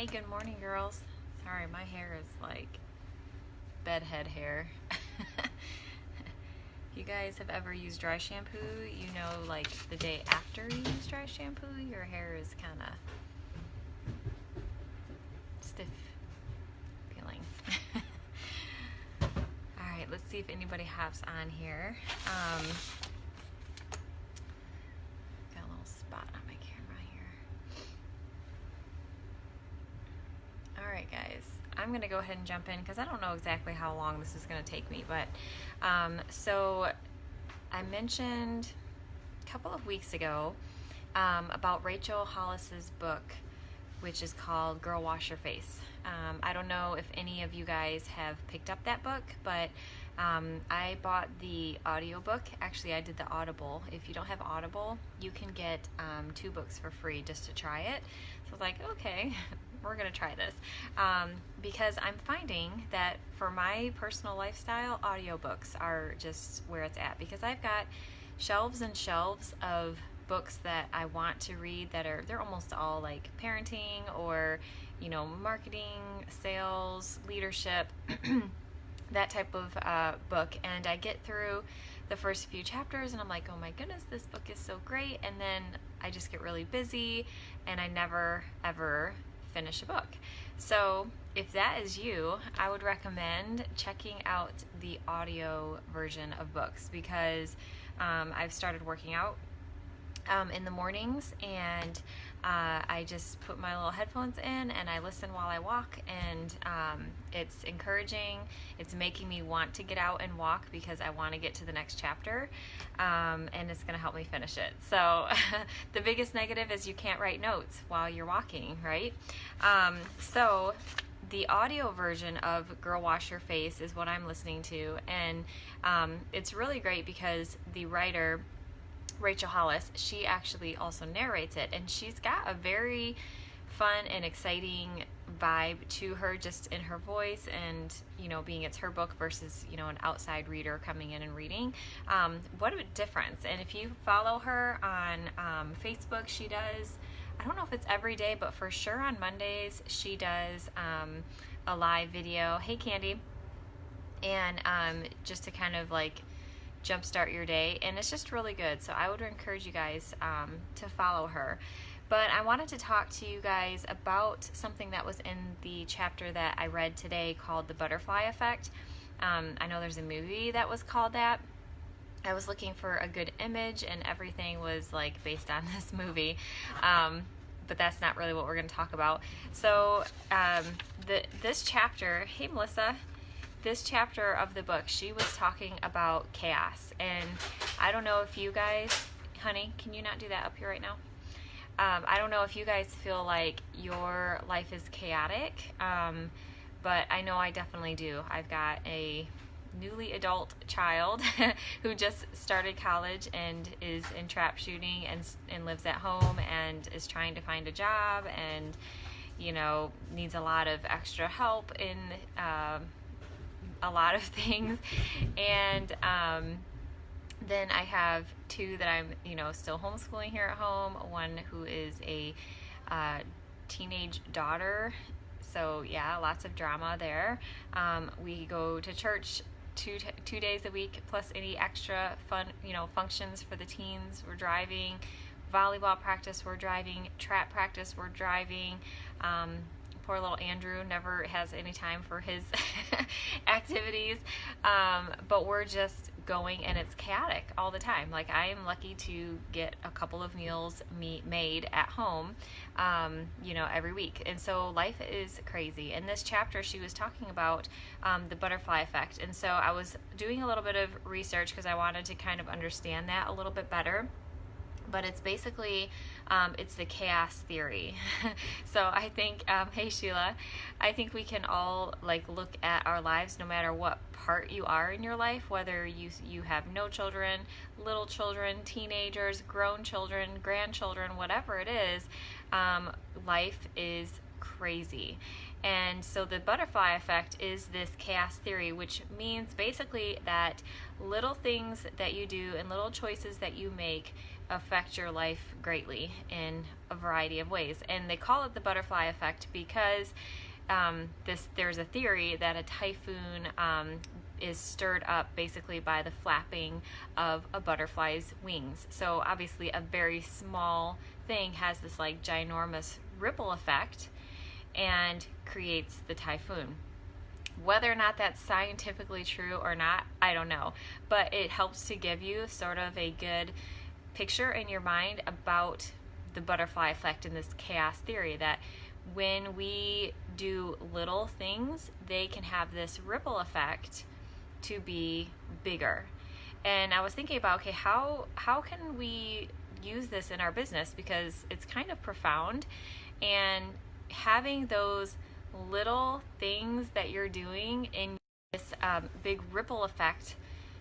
Hey, good morning, girls. Sorry, my hair is like bedhead hair. You guys have ever used dry shampoo, you know, like the day after you use dry shampoo, your hair is kind of stiff feeling. All right, let's see if anybody hops on here. Got a little spot on my camera here. All right, guys. I'm going to go ahead and jump in because I don't know exactly how long this is going to take me, but so I mentioned a couple of weeks ago about Rachel Hollis's book, which is called Girl Wash Your Face. I don't know if any of you guys have picked up that book, but I bought the audiobook. Actually, I did the Audible. If you don't have Audible, you can get 2 books for free just to try it. So I was like, okay, we're going to try this. Because I'm finding that for my personal lifestyle, audiobooks are just where it's at. Because I've got shelves and shelves of books that I want to read they're almost all like parenting or, you know, marketing, sales, leadership, that type of book. And I get through the first few chapters and I'm like, oh my goodness, this book is so great. And then I just get really busy and I never ever finish a book. So if that is you, I would recommend checking out the audio version of books because I've started working out in the mornings, and I just put my little headphones in and I listen while I walk, and it's encouraging. It's making me want to get out and walk because I want to get to the next chapter, and it's going to help me finish it. So the biggest negative is you can't write notes while you're walking, right? So the audio version of Girl Wash Your Face is what I'm listening to, and it's really great because the writer Rachel Hollis, she actually also narrates it, and she's got a very fun and exciting vibe to her just in her voice, and you know, being it's her book versus, you know, an outside reader coming in and reading. What a difference. And if you follow her on Facebook, she does, I don't know if it's every day, but for sure on Mondays she does a live video. Hey Candy. And just to kind of like jumpstart your day, and it's just really good. So I would encourage you guys to follow her. But I wanted to talk to you guys about something that was in the chapter that I read today called The Butterfly Effect. I know there's a movie that was called that. I was looking for a good image and everything was like based on this movie. But that's not really what we're going to talk about. So this chapter, hey Melissa, this chapter of the book, she was talking about chaos. And I don't know if you guys, honey, can you not do that up here right now? I don't know if you guys feel like your life is chaotic, but I know I definitely do. I've got a newly adult child who just started college and is in trap shooting and lives at home and is trying to find a job and, you know, needs a lot of extra help in a lot of things. And then I have 2 that I'm, you know, still homeschooling here at home. One who is a teenage daughter. So yeah, lots of drama there. We go to church 2 days a week, plus any extra fun, you know, functions for the teens. We're driving. Volleyball practice, we're driving. Trap practice, we're driving. Poor little Andrew never has any time for his activities, but we're just going, and it's chaotic all the time. Like, I am lucky to get a couple of meals made at home, you know, every week. And so life is crazy. In this chapter, she was talking about the butterfly effect. And so I was doing a little bit of research because I wanted to kind of understand that a little bit better. But it's basically, it's the chaos theory. So I think, hey Sheila, I think we can all like look at our lives, no matter what part you are in your life, whether you have no children, little children, teenagers, grown children, grandchildren, whatever it is, life is crazy. And so the butterfly effect is this chaos theory, which means basically that little things that you do and little choices that you make affect your life greatly in a variety of ways. And they call it the butterfly effect because there's a theory that a typhoon is stirred up basically by the flapping of a butterfly's wings. So obviously a very small thing has this like ginormous ripple effect and creates the typhoon. Whether or not that's scientifically true or not, I don't know, but it helps to give you sort of a good picture in your mind about the butterfly effect and this chaos theory, that when we do little things, they can have this ripple effect to be bigger. And I was thinking about, okay, how can we use this in our business, because it's kind of profound, and having those little things that you're doing in this big ripple effect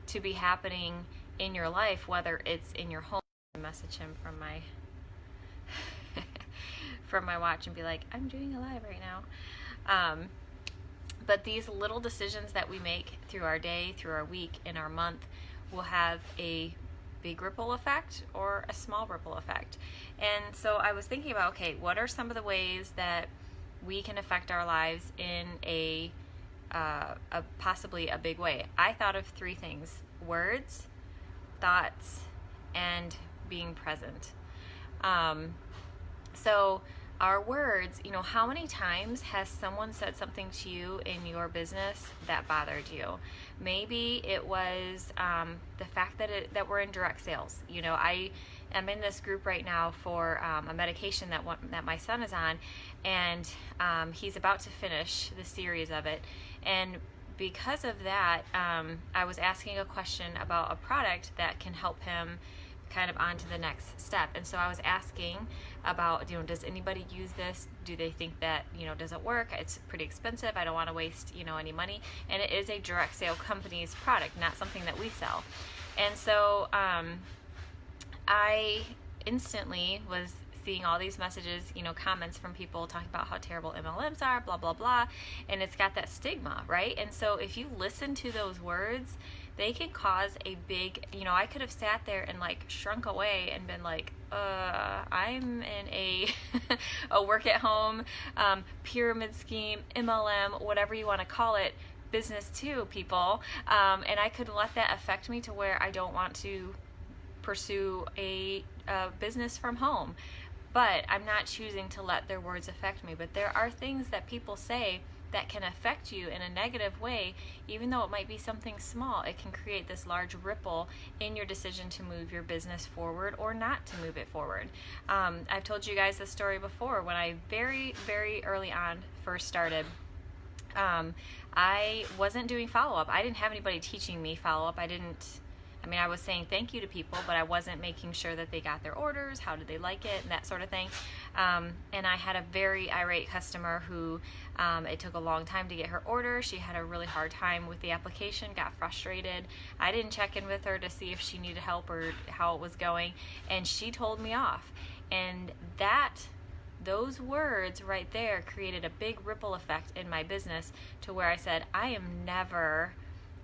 to be happening in your life, whether it's in your home. I message him from my from my watch and be like, I'm doing a live right now. But these little decisions that we make through our day, through our week, in our month, will have a big ripple effect or a small ripple effect. And so I was thinking about, okay, what are some of the ways that we can affect our lives in a possibly a big way? I thought of 3 things: words, thoughts, and being present. So our words, how many times has someone said something to you in your business that bothered you? Maybe it was the fact that we're in direct sales. I am in this group right now for a medication that my son is on, and he's about to finish the series of it. And because of that, I was asking a question about a product that can help him kind of on to the next step. And so I was asking about, does anybody use this? Do they think that, does it work? It's pretty expensive. I don't want to waste, any money. And it is a direct sale company's product, not something that we sell. And so I instantly was seeing all these messages, comments from people talking about how terrible MLMs are, blah, blah, blah. And it's got that stigma, right? And so if you listen to those words, they can cause a big, I could have sat there and like shrunk away and been like, I'm in a a work at home, pyramid scheme, MLM, whatever you want to call it, business too, people. And I could let that affect me to where I don't want to pursue a business from home. But I'm not choosing to let their words affect me. But there are things that people say that can affect you in a negative way, even though it might be something small. It can create this large ripple in your decision to move your business forward or not to move it forward. I've told you guys this story before. When I very, very early on first started, I wasn't doing follow-up. I didn't have anybody teaching me follow-up. I was saying thank you to people, but I wasn't making sure that they got their orders, how did they like it, and that sort of thing. And I had a very irate customer who it took a long time to get her order. She had a really hard time with the application, got frustrated. I didn't check in with her to see if she needed help or how it was going, and she told me off. And those words right there created a big ripple effect in my business to where I said, I am never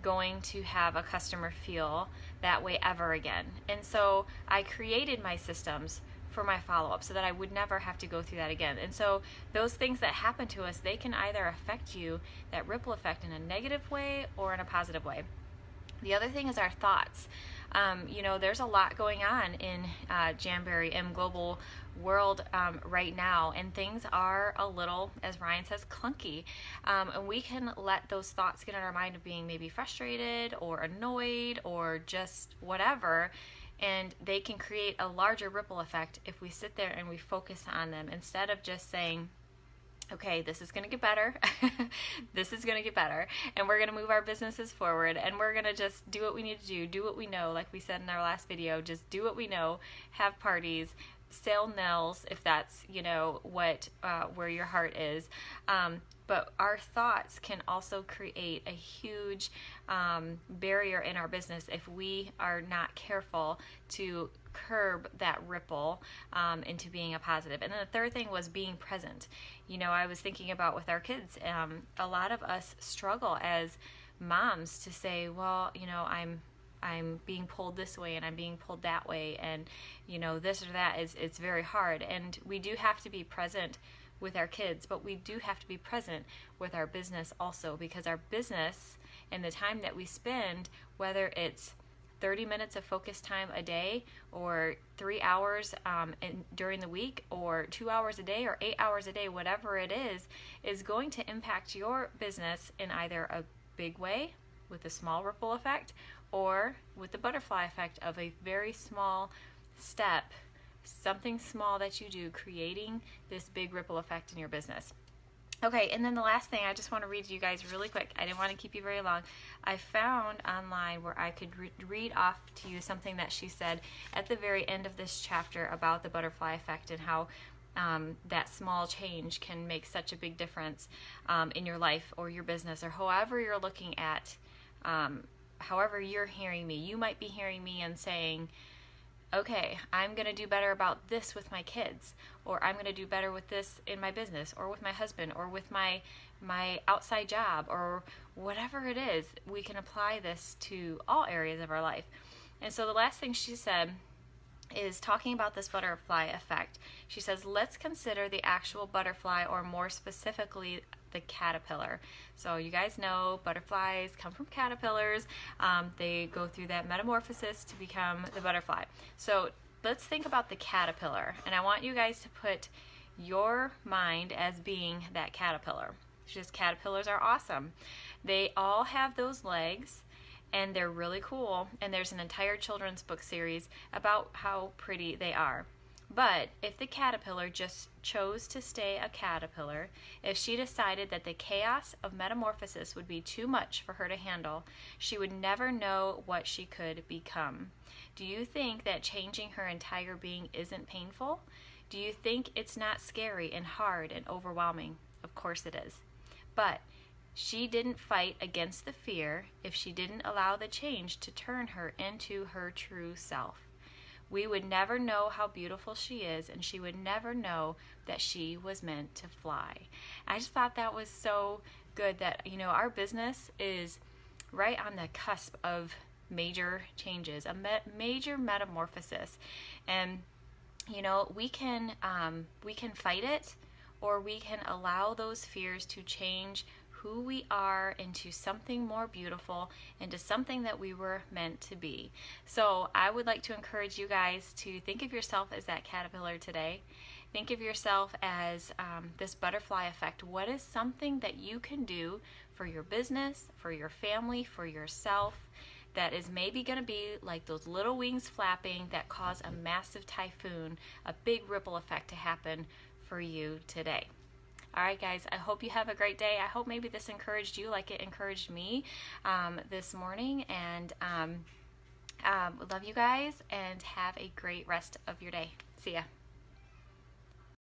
going to have a customer feel that way ever again. And so I created my systems for my follow-up so that I would never have to go through that again. And so those things that happen to us, they can either affect you, that ripple effect, in a negative way or in a positive way. The other thing is our thoughts. There's a lot going on in Jamberry m.global world right now, and things are a little, as Ryan says, clunky. And we can let those thoughts get in our mind of being maybe frustrated or annoyed or just whatever, and they can create a larger ripple effect if we sit there and we focus on them instead of just saying, okay, this is going to get better. This is going to get better. And we're going to move our businesses forward. And we're going to just do what we need to do what we know. Like we said in our last video, just do what we know, have parties, sell nails if that's, where your heart is. But our thoughts can also create a huge barrier in our business if we are not careful to curb that ripple into being a positive. And then the third thing was being present. I was thinking about with our kids, a lot of us struggle as moms to say, well, I'm being pulled this way and I'm being pulled that way, and this or that it's very hard. And we do have to be present with our kids, but we do have to be present with our business also, because our business and the time that we spend, whether it's 30 minutes of focus time a day, or 3 hours during the week, or 2 hours a day, or 8 hours a day, whatever it is going to impact your business in either a big way with a small ripple effect, or with the butterfly effect of a very small step, something small that you do, creating this big ripple effect in your business. Okay, and then the last thing, I just want to read to you guys really quick. I didn't want to keep you very long. I found online where I could read off to you something that she said at the very end of this chapter about the butterfly effect, and how that small change can make such a big difference in your life or your business, or however you're looking at, however you're hearing me. You might be hearing me and saying, okay, I'm going to do better about this with my kids, or I'm going to do better with this in my business, or with my husband, or with my outside job, or whatever it is. We can apply this to all areas of our life. And so the last thing she said is talking about this butterfly effect. She says, let's consider the actual butterfly, or more specifically, the caterpillar. So you guys know butterflies come from caterpillars. They go through that metamorphosis to become the butterfly. So let's think about the caterpillar, and I want you guys to put your mind as being that caterpillar. Just caterpillars are awesome. They all have those legs, and they're really cool, and there's an entire children's book series about how pretty they are. But if the caterpillar just chose to stay a caterpillar, if she decided that the chaos of metamorphosis would be too much for her to handle, she would never know what she could become. Do you think that changing her entire being isn't painful? Do you think it's not scary and hard and overwhelming? Of course it is. But she didn't fight against the fear if she didn't allow the change to turn her into her true self. We would never know how beautiful she is, and she would never know that she was meant to fly. I just thought that was so good, that our business is right on the cusp of major changes, a major metamorphosis, and we can fight it, or we can allow those fears to change who we are into something more beautiful, into something that we were meant to be. So I would like to encourage you guys to think of yourself as that caterpillar today. Think of yourself as this butterfly effect. What is something that you can do for your business, for your family, for yourself, that is maybe going to be like those little wings flapping that cause a massive typhoon, a big ripple effect to happen for you today? All right, guys, I hope you have a great day. I hope maybe this encouraged you like it encouraged me this morning. And love you guys, and have a great rest of your day. See ya.